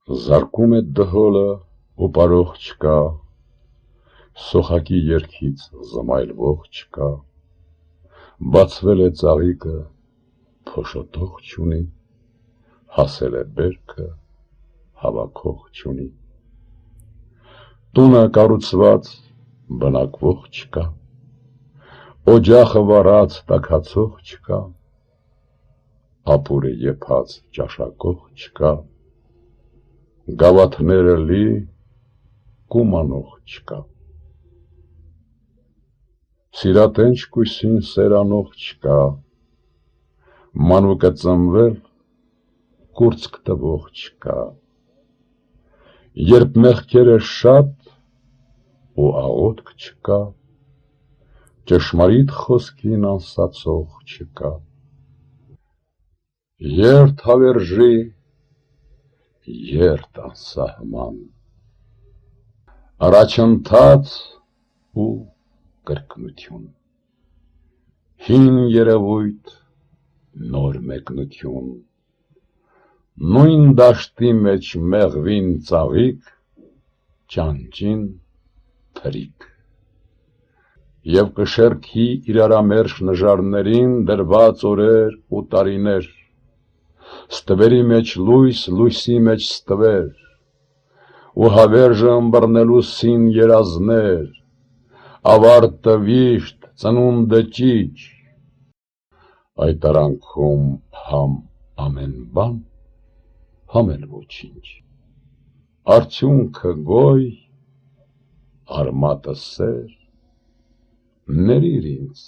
Զարկում է դհոլը ու պարող չկա, սոխակի երգից զմայլվող չկա, բացվել է ծաղիկը, փոշոտող չունի, հասել է բերքը, հավաքող չունի, տունը կառուցված, բնակվող չկա, օջախը վառած տաքացող չկա, ապուրը եփած ճաշակող չկա, գավաթները լի, կումանող չկա, սիրատենչ կույսին սերանող չկա, մանուկը ծնվել, կուրծք տվող չկա, երբ մեղքերը շատ ու աղոթք չկա, ճշմարիտ խոսքին անսացող չկա, երդ հավերժի, երդ անսահման, առաջընթաց ու կրկնություն, հին երևույթ, նոր մեկնություն, նույն դաշտի մեջ մեղվին ծաղիկ, ճանճին թրիկ, և կշերքի իրարամերժ նժարներին դրված օրեր ու տարիներ, ստվերի մեջ լույս, լույսի մեջ ստվեր, ու հավերժը ըմբռնելու սին երազներ, ավարտը վիշտ, ծնունդը ճիչ, այդ արանքում համ ամեն բան, համ էլ ոչինչ, արդյունքը գոյ, արմատը սեր, ներիր ինձ